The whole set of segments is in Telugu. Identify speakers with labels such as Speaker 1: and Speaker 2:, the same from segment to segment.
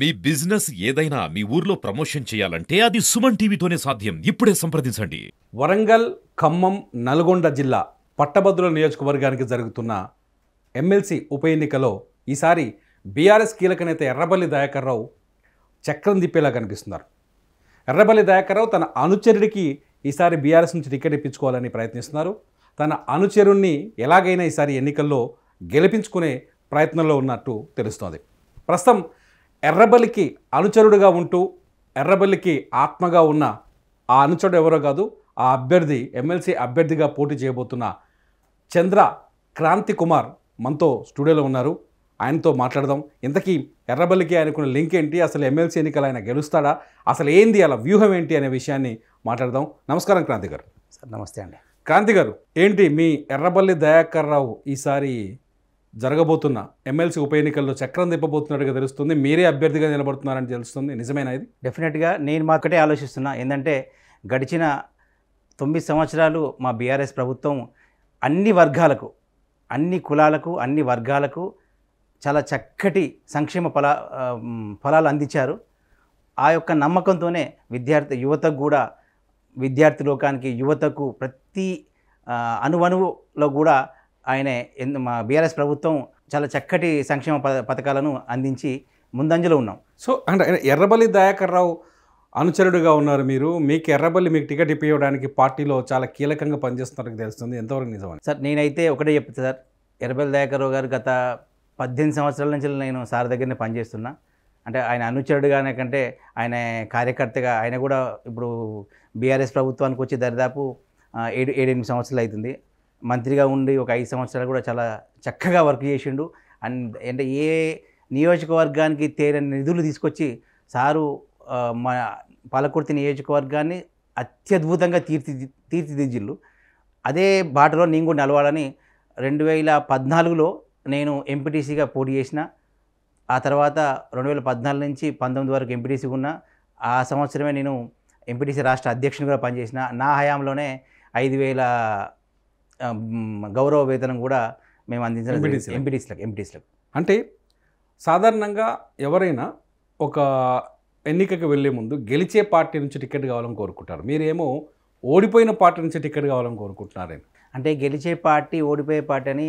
Speaker 1: మీ బిజినెస్ ఏదైనా మీ ఊర్లో ప్రమోషన్ చేయాలంటే అది సుమన్ టీవీతోనే సాధ్యం. ఇప్పుడే సంప్రదించండి.
Speaker 2: వరంగల్, ఖమ్మం, నల్గొండ జిల్లా పట్టభద్రుల నియోజకవర్గానికి జరుగుతున్న ఎమ్మెల్సీ ఉప ఎన్నికలో ఈసారి బీఆర్ఎస్ కీలక నేత ఎర్రబెల్లి దయాకర్ రావు చక్రం తిప్పేలా కనిపిస్తున్నారు. ఎర్రబెల్లి దయాకర్ రావు తన అనుచరుడికి ఈసారి బీఆర్ఎస్ నుంచి టికెట్ ఇప్పించుకోవాలని ప్రయత్నిస్తున్నారు. తన అనుచరుణ్ణి ఎలాగైనా ఈసారి ఎన్నికల్లో గెలిపించుకునే ప్రయత్నంలో ఉన్నట్టు తెలుస్తోంది. ప్రస్తుతం ఎర్రబెల్లికి అనుచరుడుగా ఉంటూ ఎర్రబెల్లికి ఆత్మగా ఉన్న ఆ అనుచరుడు ఎవరో కాదు, ఆ అభ్యర్థి ఎమ్మెల్సీ అభ్యర్థిగా పోటీ చేయబోతున్న చంద్ర క్రాంతి కుమార్ మనతో స్టూడియోలో ఉన్నారు. ఆయనతో మాట్లాడదాం. ఇంతకీ ఎర్రబెల్లికి ఆయనకున్న లింక్ ఏంటి, అసలు ఎమ్మెల్సీ ఎన్నికలు ఆయన గెలుస్తాడా, అసలు ఏంది అలా వ్యూహం ఏంటి అనే విషయాన్ని మాట్లాడదాం. నమస్కారం క్రాంతి గారు.
Speaker 3: సార్ నమస్తే అండి.
Speaker 2: క్రాంతి గారు, ఏంటి మీ ఎర్రబెల్లి దయాకర్ రావు ఈసారి జరగబోతున్న ఎమ్మెల్సీ ఉప ఎన్నికల్లో చక్రం తిప్పబోతున్నట్టుగా తెలుస్తుంది. మీరే అభ్యర్థిగా నిలబడుతున్నారని తెలుస్తుంది. నిజమేనా ఇది?
Speaker 3: డెఫినెట్గా నేను మాకటే ఆలోచిస్తున్నా. ఏంటంటే గడిచిన 9 సంవత్సరాలు మా బీఆర్ఎస్ ప్రభుత్వం అన్ని వర్గాలకు, అన్ని కులాలకు, అన్ని వర్గాలకు చాలా చక్కటి సంక్షేమ ఫలాలు అందించారు. ఆ యొక్క నమ్మకంతోనే యువతకు కూడా, విద్యార్థి లోకానికి, యువతకు ప్రతి అణువణువులో కూడా మా బీఆర్ఎస్ ప్రభుత్వం చాలా చక్కటి సంక్షేమ పథకాలను అందించి ముందంజలో ఉన్నాం.
Speaker 2: సో అంటే ఎర్రబెల్లి దయాకర్ రావు అనుచరుడుగా ఉన్నారు మీరు. మీకు ఎర్రబెల్లి మీకు టికెట్ ఇప్పించడానికి పార్టీలో చాలా కీలకంగా పనిచేస్తున్నారని తెలుస్తుంది. ఎంతవరకు నిజమని?
Speaker 3: సార్ నేనైతే ఒకటే చెప్తా సార్, ఎర్రబెల్లి దయాకర్ రావు గారు గత 18 సంవత్సరాల నుంచి నేను సార్ దగ్గరనే పనిచేస్తున్నా. అంటే ఆయన అనుచరుడుగానే కంటే ఆయన కార్యకర్తగా, ఆయన కూడా ఇప్పుడు బీఆర్ఎస్ ప్రభుత్వానికి వచ్చి దరిదాపు 7-8 సంవత్సరాలు అవుతుంది. మంత్రిగా ఉండి ఒక 5 సంవత్సరాలు కూడా చాలా చక్కగా వర్క్ చేసిండు. అంటే ఏ నియోజకవర్గానికి తేరని నిధులు తీసుకొచ్చి సారు మా పాలకుర్తి నియోజకవర్గాన్ని అత్యద్భుతంగా తీర్చిదిద్దిల్లు. అదే బాటలో నేను కూడా నిలవాలని 2014లో నేను ఎంపీటీసీగా పోటీ చేసిన. ఆ తర్వాత 2014 నుంచి 19 వరకు ఎంపీటీసీగా ఉన్నా. ఆ సంవత్సరమే నేను ఎంపీటీసీ రాష్ట్ర అధ్యక్షునిగా పనిచేసిన. నా హయాంలోనే 5,000 గౌరవ వేతనం కూడా మేము అందించాలి ఎంపీటీసీలకు.
Speaker 2: అంటే సాధారణంగా ఎవరైనా ఒక ఎన్నికకు వెళ్ళే ముందు గెలిచే పార్టీ నుంచి టికెట్ కావాలని కోరుకుంటారు. మీరేమో ఓడిపోయిన పార్టీ నుంచి టికెట్ కావాలని కోరుకుంటున్నారేమో.
Speaker 3: అంటే గెలిచే పార్టీ, ఓడిపోయే పార్టీ అని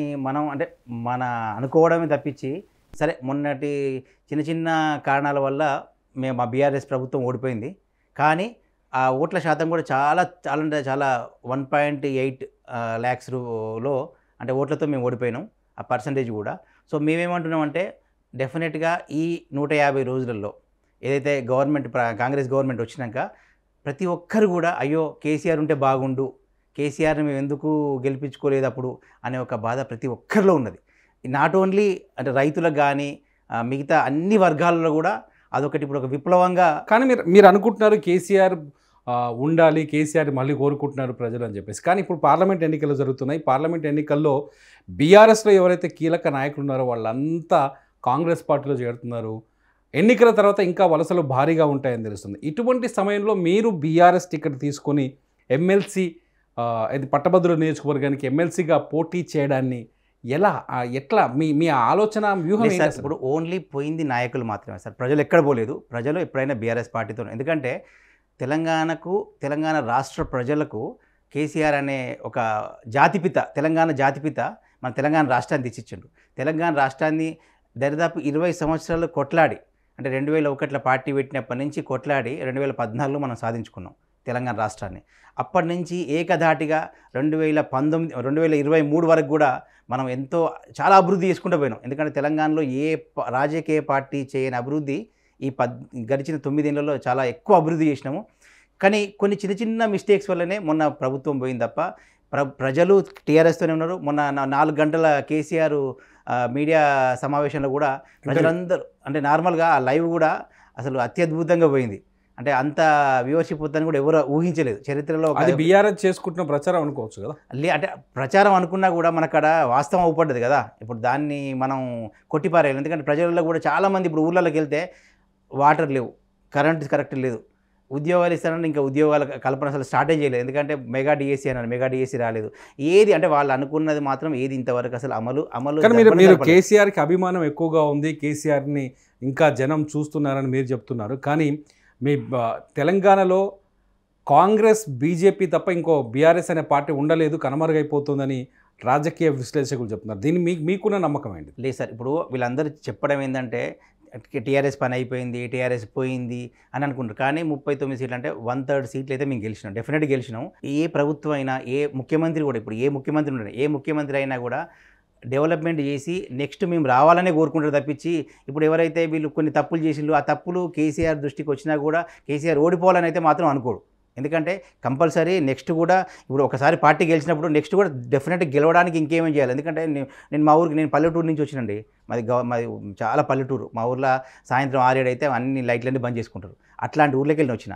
Speaker 3: మన అనుకోవడమే తప్పించి, సరే మొన్నటి చిన్న చిన్న కారణాల వల్ల మా బీఆర్ఎస్ ప్రభుత్వం ఓడిపోయింది. కానీ ఆ ఓట్ల శాతం కూడా చాలా 1.8 lakhsలో అంటే ఓట్లతో మేము ఓడిపోయినాం. ఆ పర్సంటేజ్ కూడా. సో మేమేమంటున్నామంటే డెఫినెట్గా ఈ 150 రోజులలో ఏదైతే కాంగ్రెస్ గవర్నమెంట్ వచ్చినాక ప్రతి ఒక్కరు కూడా అయ్యో కేసీఆర్ ఉంటే బాగుండు, కేసీఆర్ని మేము ఎందుకు గెలిపించుకోలేదు అప్పుడు అనే ఒక బాధ ప్రతి ఒక్కరిలో ఉన్నది. నాట్ ఓన్లీ అంటే రైతులకు కానీ మిగతా అన్ని వర్గాలలో కూడా అదొకటి ఇప్పుడు ఒక విప్లవంగా.
Speaker 2: కానీ మీరు అనుకుంటున్నారు కేసీఆర్ ఉండాలి, కేసీఆర్ మళ్ళీ కోరుకుంటున్నారు ప్రజలు అని చెప్పేసి. కానీ ఇప్పుడు పార్లమెంట్ ఎన్నికలు జరుగుతున్నాయి. పార్లమెంట్ ఎన్నికల్లో బీఆర్ఎస్లో ఎవరైతే కీలక నాయకులు ఉన్నారో వాళ్ళంతా కాంగ్రెస్ పార్టీలో చేరుతున్నారు. ఎన్నికల తర్వాత ఇంకా వలసలు భారీగా ఉంటాయని తెలుస్తుంది. ఇటువంటి సమయంలో మీరు బీఆర్ఎస్ టికెట్ తీసుకొని ఎమ్మెల్సీ ఇది పట్టభద్రుల నియోజకవర్గానికి ఎమ్మెల్సీగా పోటీ చేయడాన్ని ఎట్లా మీ ఆలోచన వ్యూహం?
Speaker 3: ఇప్పుడు ఓన్లీ పోయింది నాయకులు మాత్రమే సార్, ప్రజలు ఎక్కడ పోలేదు. ప్రజలు ఎప్పుడైనా బీఆర్ఎస్ పార్టీతో, ఎందుకంటే తెలంగాణ రాష్ట్ర ప్రజలకు కేసీఆర్ అనే ఒక జాతిపిత, తెలంగాణ జాతిపిత మన తెలంగాణ రాష్ట్రాన్ని తెచ్చిచ్చిండు. తెలంగాణ రాష్ట్రాన్ని దరిదాపు 20 సంవత్సరాలు కొట్లాడి, అంటే 2001లో పార్టీ పెట్టినప్పటి నుంచి కొట్లాడి 2014లో మనం సాధించుకున్నాం తెలంగాణ రాష్ట్రాన్ని. అప్పటి నుంచి ఏకధాటిగా 2023 వరకు కూడా మనం చాలా అభివృద్ధి చేసుకుంటూ పోయినాం. ఎందుకంటే తెలంగాణలో ఏ రాజకీయ పార్టీ చేయని అభివృద్ధి ఈ గడిచిన 9 ఏళ్లలో చాలా ఎక్కువ అభివృద్ధి చేసినాము. కానీ కొన్ని చిన్న చిన్న మిస్టేక్స్ వల్లనే మొన్న ప్రభుత్వం పోయింది తప్ప ప్రజలు టీఆర్ఎస్తోనే ఉన్నారు. మొన్న 4 గంటల కేసీఆర్ మీడియా సమావేశంలో కూడా ప్రజలందరూ, అంటే నార్మల్గా ఆ లైవ్ కూడా అసలు అత్యద్భుతంగా పోయింది. అంటే అంత వ్యూవర్షిప్ వద్దని కూడా ఎవరు ఊహించలేదు చరిత్రలో.
Speaker 2: అది బీఆర్ఎస్ చేసుకుంటున్న ప్రచారం అనుకోవచ్చు కదా.
Speaker 3: అంటే ప్రచారం అనుకున్నా కూడా మనకడ వాస్తవం అవుపడ్డది కదా. ఇప్పుడు దాన్ని మనం కొట్టిపారేయాలి. ఎందుకంటే ప్రజల్లో కూడా చాలామంది ఇప్పుడు ఊళ్ళలోకి వెళ్తే వాటర్ లేవు, కరెంట్ కరెక్ట్ లేదు, ఉద్యోగాలు ఇస్తారని ఇంకా ఉద్యోగాల కల్పన అసలు స్టార్టే చేయలేదు. ఎందుకంటే మెగా డిఎస్సీ అన్నారు, మెగా డిఎస్సీ రాలేదు. ఏది అంటే వాళ్ళు అనుకున్నది మాత్రం ఏది ఇంతవరకు అసలు అమలు.
Speaker 2: మీరు కేసీఆర్కి అభిమానం ఎక్కువగా ఉంది, కేసీఆర్ని ఇంకా జనం చూస్తున్నారని మీరు చెప్తున్నారు. కానీ మీ తెలంగాణలో కాంగ్రెస్, బీజేపీ తప్ప ఇంకో బీఆర్ఎస్ అనే పార్టీ ఉండలేదు, కనుమరుగైపోతుందని రాజకీయ విశ్లేషకులు చెప్తున్నారు. దీన్ని మీకున్న నమ్మకం ఏంటి?
Speaker 3: లేదు సార్, ఇప్పుడు వీళ్ళందరూ చెప్పడం ఏంటంటే టీఆర్ఎస్ పని అయిపోయింది, టీఆర్ఎస్ పోయింది అని అనుకుంటారు. కానీ 39 సీట్లు అంటే 1/3 సీట్లు అయితే మేము గెలిచినాం, డెఫినెట్గా గెలిచినాం. ఏ ప్రభుత్వం అయినా, ఏ ముఖ్యమంత్రి కూడా, ఇప్పుడు ఏ ముఖ్యమంత్రి ఉండడు, ఏ ముఖ్యమంత్రి అయినా కూడా డెవలప్మెంట్ చేసి నెక్స్ట్ మేము రావాలనే కోరుకుంటారు తప్పించి, ఇప్పుడు ఎవరైతే వీళ్ళు కొన్ని తప్పులు చేసిండ్రు, ఆ తప్పులు కేసీఆర్ దృష్టికి వచ్చినా కూడా కేసీఆర్ ఓడిపోవాలని అయితే మాత్రం అనుకోడు. ఎందుకంటే కంపల్సరీ నెక్స్ట్ కూడా, ఇప్పుడు ఒకసారి పార్టీ గెలిచినప్పుడు నెక్స్ట్ కూడా డెఫినెట్గా గెలవడానికి ఇంకేమేం చేయాలి. ఎందుకంటే నేను మా ఊరికి, నేను పల్లెటూరు నుంచి వచ్చినండి, మాది చాలా పల్లెటూరు. మా ఊర్లో సాయంత్రం 6-7 అయితే అన్ని లైట్లన్నీ బంద్ చేసుకుంటారు. అట్లాంటి ఊర్లోకి వెళ్ళి వచ్చిన.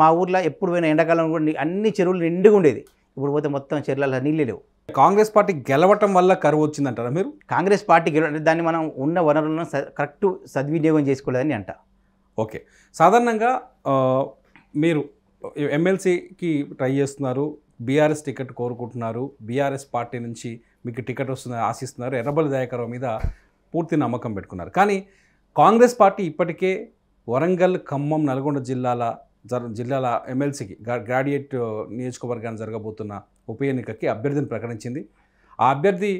Speaker 3: మా ఊర్లో ఎప్పుడు పోయినా ఎండాకాలం కూడా అన్ని చెరువులు నిండుగా ఉండేది. ఇప్పుడు పోతే మొత్తం చెరువులలో నీళ్ళే లేవు.
Speaker 2: కాంగ్రెస్ పార్టీ గెలవటం వల్ల కరువు వచ్చిందంటారా మీరు?
Speaker 3: కాంగ్రెస్ పార్టీ గెలవ, దాన్ని మనం ఉన్న వనరులను కరెక్ట్ సద్వినియోగం చేసుకోలేదని అంట.
Speaker 2: ఓకే, సాధారణంగా మీరు ఎమ్మెల్సీకి ట్రై చేస్తున్నారు, బీఆర్ఎస్ టికెట్ కోరుకుంటున్నారు, బీఆర్ఎస్ పార్టీ నుంచి మీకు టికెట్ వస్తుందని ఆశిస్తున్నారు, ఎర్రబెల్లి దయాకర్ మీద పూర్తి నమ్మకం పెట్టుకున్నారు. కానీ కాంగ్రెస్ పార్టీ ఇప్పటికే వరంగల్, ఖమ్మం, నల్గొండ జిల్లాల ఎమ్మెల్సీకి గ్రాడ్యుయేట్ నియోజకవర్గాన్ని జరగబోతున్న ఉప ఎన్నికకి అభ్యర్థిని ప్రకటించింది. ఆ అభ్యర్థి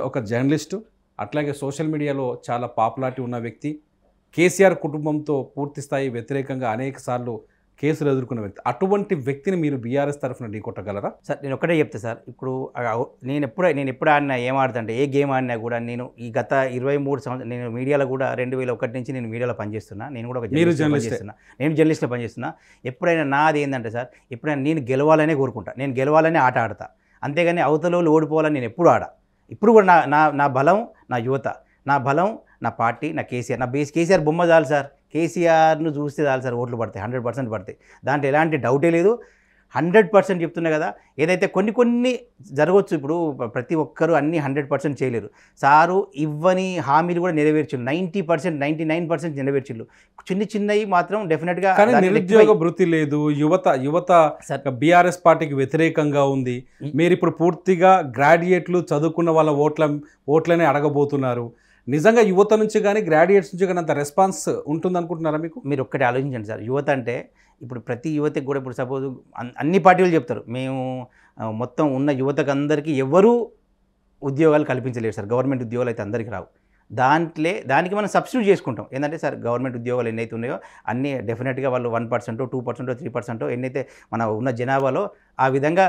Speaker 2: ఒక జర్నలిస్టు, అట్లాగే సోషల్ మీడియాలో చాలా పాపులారిటీ ఉన్న వ్యక్తి, కేసీఆర్ కుటుంబంతో పూర్తి స్థాయి వ్యతిరేకంగా అనేక సార్లు కేసులు ఎదుర్కొన్న వ్యక్తి. అటువంటి వ్యక్తిని మీరు బీఆర్ఎస్ తరఫున ఢీకొట్టగలరా?
Speaker 3: సార్ నేను ఒకటే చెప్తా సార్, ఇప్పుడు నేను ఎప్పుడు ఆడినా, ఏం ఆడుతుంటే, ఏ గేమ్ ఆడినా కూడా నేను ఈ గత 23 సంవత్సరాలు నేను మీడియాలో కూడా 2001 నుంచి నేను మీడియాలో పనిచేస్తున్నా. నేను కూడా ఒక పనిచేస్తున్నా, నేను జర్నలిస్ట్లో పనిచేస్తున్నా. ఎప్పుడైనా నాది ఏంటంటే సార్, ఎప్పుడైనా నేను గెలవాలనే కోరుకుంటా, నేను గెలవాలనే ఆట ఆడతా. అంతేగాని అవతల వాళ్ళు ఓడిపోవాలని నేను ఎప్పుడు ఆడా. ఇప్పుడు కూడా నా బలం నా యువత, నా బలం నా పార్టీ, నా కేసీఆర్, నా బేస్ కేసీఆర్ బొమ్మ చాలు సార్. కేసీఆర్ను చూస్తే చాలు సార్, ఓట్లు పడతాయి, 100% పడతాయి. దాంట్లో ఎలాంటి డౌటే లేదు. 100% చెప్తున్నా కదా. ఏదైతే కొన్ని జరగవచ్చు, ఇప్పుడు ప్రతి ఒక్కరూ అన్నీ 100% చేయలేరు. సారు ఇవ్వని హామీలు కూడా నెరవేర్చిండు, 90%, 99% నెరవేర్చిండు. చిన్నవి మాత్రం డెఫినెట్గా.
Speaker 2: కానీ నిరుద్యోగ భృతి లేదు, యువత బీఆర్ఎస్ పార్టీకి వ్యతిరేకంగా ఉంది. మీరు ఇప్పుడు పూర్తిగా గ్రాడ్యుయేట్లు, చదువుకున్న వాళ్ళ ఓట్లనే అడగబోతున్నారు. నిజంగా యువత నుంచి కానీ గ్రాడ్యుయేట్స్ నుంచి కానీ అంత రెస్పాన్స్ ఉంటుందనుకుంటున్నారా మీకు?
Speaker 3: మీరు ఒక్కటి ఆలోచించండి సార్, యువత అంటే ఇప్పుడు ప్రతి యువతకి కూడా, ఇప్పుడు సపోజ్ అన్ని పార్టీలు చెప్తారు మేము మొత్తం ఉన్న యువతకు అందరికీ ఎవరూ ఉద్యోగాలు కల్పించలేరు సార్, గవర్నమెంట్ ఉద్యోగాలు అయితే అందరికీ రావు. దానికి మనం సబ్స్టిట్యూట్ చేసుకుంటాం. ఏంటంటే సార్, గవర్నమెంట్ ఉద్యోగాలు ఎన్నైతే ఉన్నాయో అన్నీ డెఫినెట్గా వాళ్ళు 1%, 2%, 3% ఎన్నైతే మన ఉన్న జనాభాలో ఆ విధంగా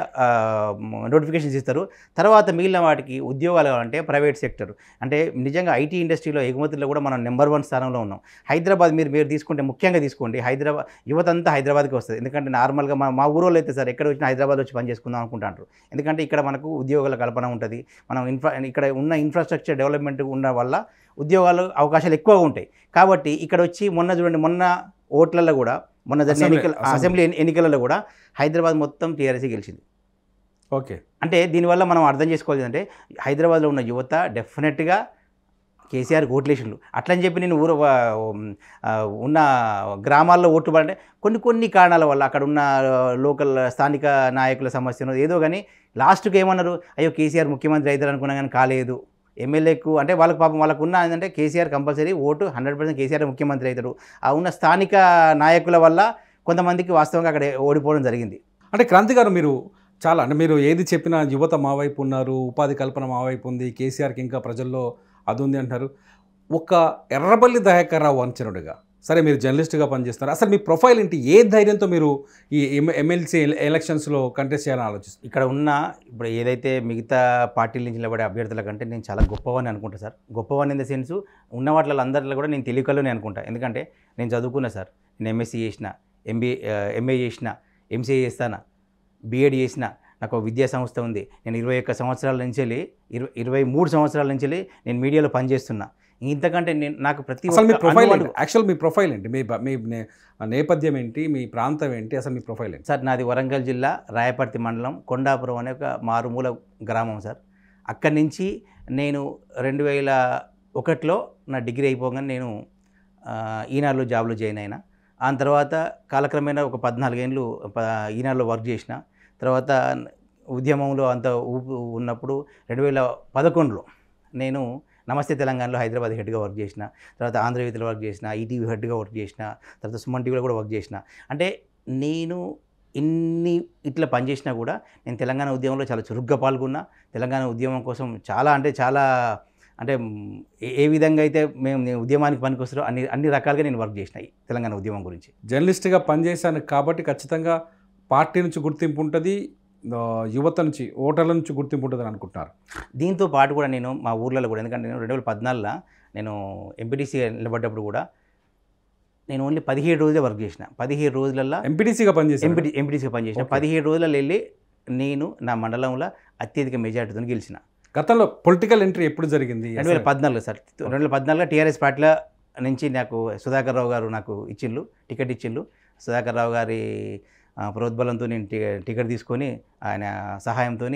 Speaker 3: నోటిఫికేషన్స్ ఇస్తారు. తర్వాత మిగిలిన వాటికి ఉద్యోగాలు కావాలంటే ప్రైవేట్ సెక్టర్, అంటే నిజంగా ఐటీ ఇండస్ట్రీలో ఎగుమతుల్లో కూడా మనం నెంబర్ 1 స్థానంలో ఉన్నాం. హైదరాబాద్ మీరు తీసుకుంటే, ముఖ్యంగా తీసుకోండి, హైదరాబాద్ యువత అంతా హైదరాబాద్కి వస్తుంది. ఎందుకంటే నార్మల్గా మా ఊరోళ్ళు అయితే సార్ ఎక్కడ వచ్చినా హైదరాబాద్ వచ్చి పని చేసుకుందాం అనుకుంటారు. ఎందుకంటే ఇక్కడ మనకు ఉద్యోగాల కల్పన ఉంటుంది, మనం ఇక్కడ ఉన్న ఇన్ఫ్రాస్ట్రక్చర్ డెవలప్మెంట్ ఉన్న వల్ల ఉద్యోగాలు అవకాశాలు ఎక్కువగా ఉంటాయి. కాబట్టి ఇక్కడ వచ్చి మొన్న ఓట్లలో కూడా, మొన్న జరిగిన అసెంబ్లీ ఎన్నికలలో కూడా హైదరాబాద్ మొత్తం టీఆర్ఎస్ గెలిచింది.
Speaker 2: ఓకే,
Speaker 3: అంటే దీనివల్ల మనం అర్థం చేసుకోవాలి అంటే హైదరాబాద్లో ఉన్న యువత డెఫినెట్గా కేసీఆర్ ఓట్లేసిండ్రు. అట్లని చెప్పి నేను ఉన్న గ్రామాల్లో ఓట్లు పడంటే కొన్ని కారణాల వల్ల, అక్కడ ఉన్న లోకల్ స్థానిక నాయకుల సమస్యను ఏదో కానీ లాస్ట్కి ఏమన్నారు, అయ్యో కేసీఆర్ ముఖ్యమంత్రి అవుతారు అనుకున్నా కానీ కాలేదు. ఎమ్మెల్యేకు అంటే వాళ్ళకి పాపం వాళ్ళకు ఉన్న ఏంటంటే కేసీఆర్ కంపల్సరీ ఓటు 100% కేసీఆర్ ముఖ్యమంత్రి అవుతారు. ఆ ఉన్న స్థానిక నాయకుల వల్ల కొంతమందికి వాస్తవంగా అక్కడ ఓడిపోవడం జరిగింది.
Speaker 2: అంటే క్రాంతి గారు, మీరు ఏది చెప్పినా యువత మా వైపు ఉన్నారు, ఉపాధి కల్పన మా వైపు ఉంది, కేసీఆర్కి ఇంకా ప్రజల్లో అది ఉంది అంటారు. ఒక ఎర్రబెల్లి దయాకర్ రావు అనుచరుడుగా, సరే మీరు జర్నలిస్ట్గా పనిచేస్తున్నారు, అసలు మీ ప్రొఫైల్ ఏంటి? ఏ ధైర్యంతో మీరు ఈ ఎమ్మెల్సీ ఎలక్షన్స్లో కంటెస్ట్ చేయాలని ఆలోచిస్తారు?
Speaker 3: ఇక్కడ ఉన్న ఇప్పుడు ఏదైతే మిగతా పార్టీల నుంచి నిలబడే అభ్యర్థుల కంటే నేను చాలా గొప్పవని అనుకుంటా సార్. గొప్పవని ఇన్ ద సెన్స్, ఉన్న వాటిలో అందరిలో కూడా నేను తెలియకలోనే అనుకుంటా. ఎందుకంటే నేను చదువుకున్నా సార్, నేను ఎంఎస్సీ చేసిన, ఎంఏ చేసిన, ఎంసీఏ చేస్తాను, బీఎడ్ చేసిన, నాకు విద్యా సంస్థ ఉంది. నేను 21 సంవత్సరాల నుంచి 23 సంవత్సరాల నుంచి నేను మీడియాలో పనిచేస్తున్నా. ఇంతకంటే నాకు ప్రతి
Speaker 2: మీ ప్రొఫైల్ ఏంటి? మీ నేపథ్యం ఏంటి? మీ ప్రాంతం ఏంటి? అసలు మీ ప్రొఫైల్ ఏంటి
Speaker 3: సార్? నాది వరంగల్ జిల్లా రాయపర్తి మండలం కొండాపురం అనే ఒక మారుమూల గ్రామం సార్. అక్కడి నుంచి నేను 2001లో నా డిగ్రీ అయిపోగానే నేను ఈనాడులో జాబ్లో జాయిన్ అయినా. ఆ తర్వాత కాలక్రమేణా ఒక 14 ఏళ్ళు ఈనాడులో వర్క్ చేసిన. తర్వాత ఉద్యమంలో అంత ఊపు ఉన్నప్పుడు 2011లో నేను నమస్తే తెలంగాణలో హైదరాబాద్ హెడ్గా వర్క్ చేసిన, తర్వాత ఆంధ్రజ్యోతిలో వర్క్ చేసిన, ఈటీవీ హెడ్గా వర్క్ చేసిన, తర్వాత సుమన్ టీవీలో కూడా వర్క్ చేసిన. అంటే నేను ఇన్ని ఇట్లా పనిచేసినా కూడా నేను తెలంగాణ ఉద్యమంలో చాలా చురుగ్గా పాల్గొన్నా. తెలంగాణ ఉద్యమం కోసం చాలా అంటే ఏ విధంగా అయితే నేను ఉద్యమానికి పనికొస్తారో అన్ని రకాలుగా నేను వర్క్ చేసిన ఈ తెలంగాణ ఉద్యమం గురించి.
Speaker 2: జర్నలిస్ట్గా పనిచేశాను కాబట్టి ఖచ్చితంగా పార్టీ నుంచి గుర్తింపు ఉంటుంది, యువత నుంచి ఓటర్ల నుంచి గుర్తింపు ఉంటుంది అని అనుకుంటున్నారు.
Speaker 3: దీంతో పాటు కూడా నేను మా ఊర్లలో కూడా, ఎందుకంటే నేను 2014లో నేను ఎంపీటీసీ నిలబడ్డప్పుడు కూడా నేను ఓన్లీ 17 రోజులే వర్క్ చేసిన. 17 రోజులల్లో
Speaker 2: ఎంపీటీసీగా పనిచేశాను.
Speaker 3: ఎంపీటీసీగా పనిచేసిన 17 రోజులలో వెళ్ళి నేను నా మండలంలో అత్యధిక మెజార్టీతో గెలిచిన.
Speaker 2: గతంలో పొలిటికల్ ఎంట్రీ ఎప్పుడు జరిగింది?
Speaker 3: 2014 సార్. 2014లో టీఆర్ఎస్ పార్టీలో నుంచి నాకు సుధాకర్ రావు గారు నాకు టికెట్ ఇచ్చిండ్రు. సుధాకర్ రావు గారి ప్రోద్బలంతో నేను టికెట్ తీసుకొని ఆయన సహాయంతో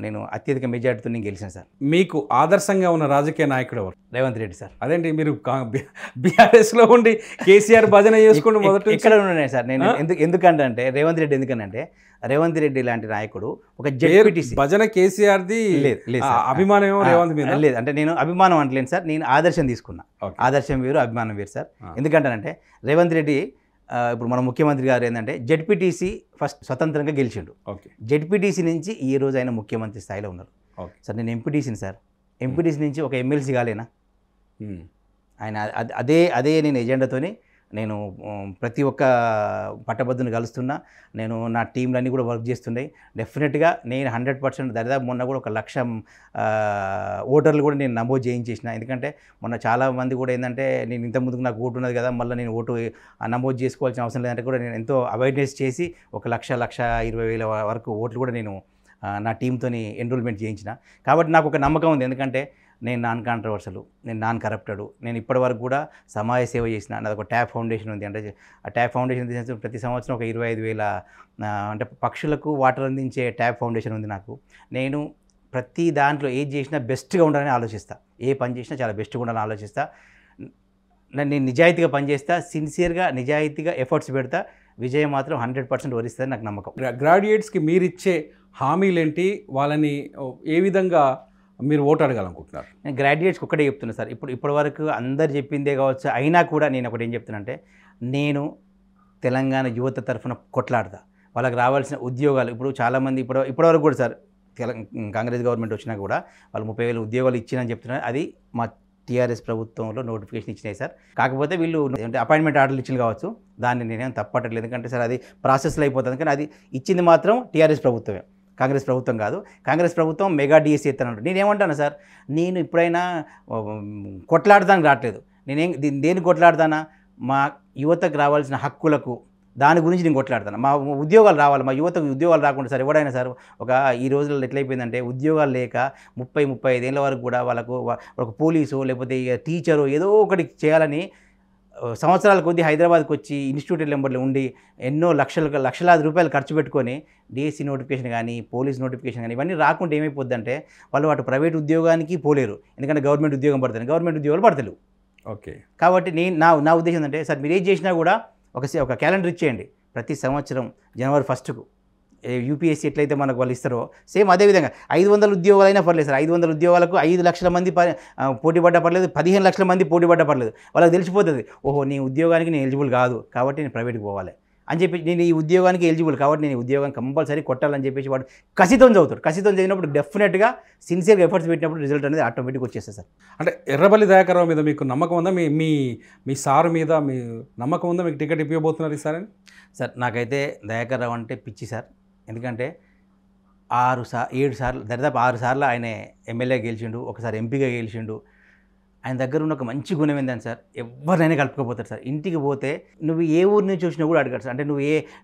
Speaker 3: నేను అత్యధిక మెజార్టీతో నేను గెలిచాను సార్.
Speaker 2: మీకు ఆదర్శంగా ఉన్న రాజకీయ నాయకుడు ఎవరు?
Speaker 3: రేవంత్ రెడ్డి సార్.
Speaker 2: అదేంటి మీరు బీఆర్ఎస్లో ఉండి కేసీఆర్ భజన చేసుకుంటూ మొదటి
Speaker 3: ఎక్కడ ఉన్నాయి సార్? నేను ఎందుకంటే రేవంత్ రెడ్డి ఎందుకనంటే రేవంత్ రెడ్డి లాంటి నాయకుడు ఒక జెడ్పీటీసీ
Speaker 2: భజన కేసీఆర్ది లేదు, అభిమానం రేవంత్ మీద
Speaker 3: లేదు. అంటే నేను అభిమానం అంటలేను సార్, నేను ఆదర్శం తీసుకున్నా. ఆదర్శం వేరు, అభిమానం వేరు సార్. ఎందుకంటానంటే రేవంత్ రెడ్డి ఇప్పుడు మన ముఖ్యమంత్రి గారు ఏంటంటే జెడ్పీటీసీ ఫస్ట్ స్వతంత్రంగా గెలిచిండు. జెడ్పీటీసీ నుంచి ఈ రోజు ఆయన ముఖ్యమంత్రి స్థాయిలో ఉన్నారు సార్. నేను ఎంపీటీసీని సార్. ఎంపీటీసీ నుంచి ఒక ఎమ్మెల్సీ కాలేనా? ఆయన అదే నేను ఎజెండాతోని నేను ప్రతి ఒక్క పట్టభద్రుని కలుస్తున్నా. నేను నా టీంలన్నీ కూడా వర్క్ చేస్తున్నాయి. డెఫినెట్గా నేను 100% దరిదాపు మొన్న కూడా 1,00,000 ఓటర్లు కూడా నేను నమోదు చేయించేసిన. ఎందుకంటే మొన్న చాలామంది కూడా ఏంటంటే నేను ఇంతకుముందుకు నాకు ఓటు ఉన్నది కదా, మళ్ళీ నేను ఓటు నమోదు చేసుకోవాల్సిన అవసరం లేదంటే కూడా నేను ఎంతో అవేర్నెస్ చేసి 1,20,000 వరకు ఓట్లు కూడా నేను నా టీంతోని ఎన్రోల్మెంట్ చేయించిన. కాబట్టి నాకు ఒక నమ్మకం ఉంది. ఎందుకంటే నేను నాన్ కాంట్రవర్సల్, నేను నాన్ కరప్టెడ్. నేను ఇప్పటివరకు కూడా సమాజ సేవ చేసిన. నాది ఒక ట్యాప్ ఫౌండేషన్ ఉంది. అంటే ఆ ట్యాప్ ఫౌండేషన్ ప్రతి సంవత్సరం ఒక 25,000 అంటే పక్షులకు వాటర్ అందించే ట్యాప్ ఫౌండేషన్ ఉంది నాకు. నేను ప్రతి దాంట్లో ఏది చేసినా బెస్ట్గా ఉండాలని ఆలోచిస్తా. ఏ పని చేసినా చాలా బెస్ట్గా ఉండాలని ఆలోచిస్తా. నేను నిజాయితీగా పనిచేస్తా, సిన్సియర్గా నిజాయితీగా ఎఫర్ట్స్ పెడతా. విజయం మాత్రం 100% వరిస్తుందని నాకు నమ్మకం.
Speaker 2: గ్రాడ్యుయేట్స్కి మీరు ఇచ్చే హామీలేంటి? వాళ్ళని ఏ విధంగా మీరు ఓటు అడగాలనుకుంటున్నారు?
Speaker 3: నేను గ్రాడ్యుయేట్స్కి ఒక్కటే చెప్తున్నా సార్. ఇప్పటి వరకు అందరు చెప్పిందే కావచ్చు, అయినా కూడా నేను ఒకటి ఏం చెప్తున్నానంటే, నేను తెలంగాణ యువత తరఫున కొట్లాడతా. వాళ్ళకి రావాల్సిన ఉద్యోగాలు ఇప్పుడు చాలామంది ఇప్పటివరకు కూడా సార్ కాంగ్రెస్ గవర్నమెంట్ వచ్చినా కూడా వాళ్ళు 30,000 ఉద్యోగాలు ఇచ్చినని చెప్తున్నారు. అది మా టీఆర్ఎస్ ప్రభుత్వంలో నోటిఫికేషన్ ఇచ్చినాయి సార్. కాకపోతే వీళ్ళు అంటే అపాయింట్మెంట్ ఆర్డర్లు ఇచ్చింది కావచ్చు, దాన్ని నేనేం తప్పట్టలేదు. ఎందుకంటే సార్ అది ప్రాసెస్లో అయిపోతుంది. కానీ అది ఇచ్చింది మాత్రం టీఆర్ఎస్ ప్రభుత్వమే, కాంగ్రెస్ ప్రభుత్వం కాదు. కాంగ్రెస్ ప్రభుత్వం మెగా డిఎస్సీ ఎత్తానంటారు. నేనేమంటాను సార్, నేను ఇప్పుడైనా కొట్లాడడానికి రావట్లేదు. దేనికి కొట్లాడతానా? మా యువతకు రావాల్సిన హక్కులకు, దాని గురించి నేను కొట్లాడతాను. మా ఉద్యోగాలు రావాలి, మా యువతకు ఉద్యోగాలు రాకుండా సార్ ఎవడైనా సార్ ఈ రోజుల్లో ఎట్లయిపోయిందంటే ఉద్యోగాలు లేక 30-35 ఏళ్ళ వరకు కూడా వాళ్ళకు ఒక పోలీసు లేకపోతే టీచరు ఏదో ఒకటి చేయాలని సంవత్సరాల కొద్దీ హైదరాబాద్కి వచ్చి ఇన్స్టిట్యూట్ నెంబర్లో ఉండి ఎన్నో లక్షలాది రూపాయలు ఖర్చు పెట్టుకొని డిఎస్సీ నోటిఫికేషన్ కానీ పోలీస్ నోటిఫికేషన్ కానీ ఇవన్నీ రాకుండా ఏమైపోద్దంటే వాళ్ళు అటు ప్రైవేట్ ఉద్యోగానికి పోలేరు. ఎందుకంటే గవర్నమెంట్ ఉద్యోగం పడుతుంది, గవర్నమెంట్ ఉద్యోగాలు పడతలేవు.
Speaker 2: ఓకే.
Speaker 3: కాబట్టి నా ఉద్దేశం ఏంటంటే సార్, మీరు ఏం చేసినా కూడా ఒక క్యాలెండర్ ఇచ్చేయండి. ప్రతి సంవత్సరం జనవరి 1కు యూపీఎస్సీ ఎట్లయితే మనకు వాళ్ళు ఇస్తారో సేమ్ అదేవిధంగా 500 ఉద్యోగాలు అయినా పర్లేదు సార్. 500 ఉద్యోగాలకు 5 లక్షల మంది పోటీ పడ్డా పర్లేదు, 15 లక్షల మంది పోటీ పడ్డా పర్లేదు. వాళ్ళకి తెలిసిపోతుంది, ఓహో నీ ఉద్యోగానికి నేను ఎలిజిబుల్ కాదు కాబట్టి నేను ప్రైవేట్కి పోవాలి అని చెప్పి, నేను ఈ ఉద్యోగానికి ఎలిజిబుల్ కాబట్టి నేను ఈ ఉద్యోగాన్ని కంపల్సరీ కొట్టాలని చెప్పేసి వాడు కసితో చదువుతాడు. కసితో చదివినప్పుడు డెఫినెట్గా సిన్సియర్గా ఎఫర్ట్స్ పెట్టినప్పుడు రిజల్ట్ అనేది ఆటోమేటిక్గా వచ్చేస్తుంది సార్.
Speaker 2: అంటే ఎర్రబల్లి దయాకర్ రావు మీద మీకు నమ్మకం ఉందా? మీ సార్ మీద మీ నమ్మకం ఉందా? మీకు టికెట్ ఇవ్వబోతున్నారు ఈసారి?
Speaker 3: సార్ నాకైతే దయాకర్ రావు అంటే పిచ్చి సార్. ఎందుకంటే 7 సార్లు దరిదాపు 6 సార్లు ఆయన ఎమ్మెల్యే గెలిచిండు, ఒకసారి ఎంపీగా గెలిచిండు. ఆయన దగ్గర ఉన్న ఒక మంచి గుణం ఏంటంటే సార్, ఎవరినైనా కలుపుకోపోతారు సార్. ఇంటికి పోతే నువ్వు ఏ ఊరి నుంచి వచ్చినా కూడా అడగాడు సార్. అంటే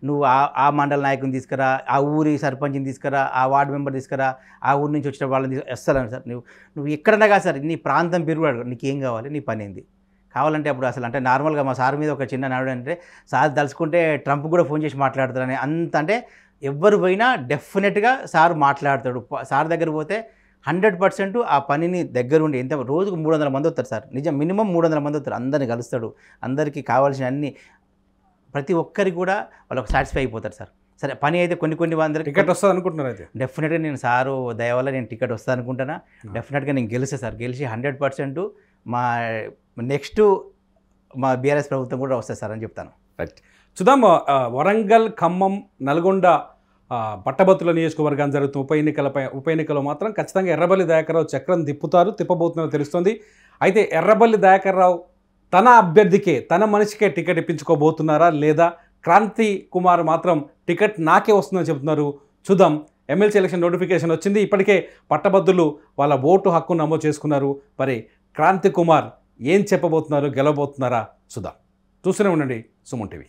Speaker 3: నువ్వు ఆ మండల నాయకుని తీసుకురా, ఆ ఊరి సర్పంచ్ని తీసుకురా, ఆ వార్డు మెంబర్ తీసుకురా, ఆ ఊరి నుంచి వచ్చిన వాళ్ళని వస్తాను సార్. నువ్వు ఎక్కడన్నా కాదు సార్, నీ ప్రాంతం పేరు కూడా అడగాడు. నీకేం కావాలి, నీ పని ఏంది కావాలంటే అప్పుడు అసలు అంటే నార్మల్గా మా సార్ మీద ఒక చిన్న నాడు అంటే సార్ తలుచుకుంటే ట్రంప్ కూడా ఫోన్ చేసి మాట్లాడతారని అంత, అంటే ఎవ్వరు పోయినా డెఫినెట్గా సార్ మాట్లాడతాడు. సార్ దగ్గర పోతే 100% ఆ పనిని దగ్గరుండి ఎంత రోజుకు 300 మంది వస్తారు సార్. నిజం, మినిమం 300 మంది వస్తారు. అందరిని కలుస్తాడు, అందరికీ కావాల్సిన అన్ని ప్రతి ఒక్కరికి కూడా వాళ్ళకి సాటిస్ఫై అయిపోతారు సార్. సరే పని అయితే కొన్ని వందలకి
Speaker 2: టికెట్ వస్తుంది అనుకుంటున్నారు అయితే?
Speaker 3: డెఫినెట్గా నేను సారు దయ వల్ల నేను టికెట్ వస్తాను అనుకుంటున్నా. డెఫినెట్గా నేను గెలిస్తే సార్, గెలిచి 100% మా నెక్స్ట్ మా బీఆర్ఎస్ ప్రభుత్వం కూడా వస్తుంది సార్ అని చెప్తాను.
Speaker 2: రైట్. చూద్దాం. వరంగల్, ఖమ్మం, నల్గొండ పట్టభద్రుల నియోజకవర్గాన్ని జరుగుతున్న ఉప ఎన్నికలో మాత్రం ఖచ్చితంగా ఎర్రబెల్లి దయాకర్రావు చక్రం తిప్పబోతున్నారో తెలుస్తుంది. అయితే ఎర్రబెల్లి దయాకర్రావు తన అభ్యర్థికే, తన మనిషికే టికెట్ ఇప్పించుకోబోతున్నారా, లేదా క్రాంతి కుమార్ మాత్రం టికెట్ నాకే వస్తుందని చెబుతున్నారు? చూద్దాం. ఎమ్మెల్సీ ఎలక్షన్ నోటిఫికేషన్ వచ్చింది. ఇప్పటికే పట్టభద్రులు వాళ్ళ ఓటు హక్కు నమోదు చేసుకున్నారు. మరి క్రాంతి కుమార్ ఏం చెప్పబోతున్నారు, గెలవబోతున్నారా చూద్దాం. చూస్తూనే ఉండండి సుమన్ టీవీ.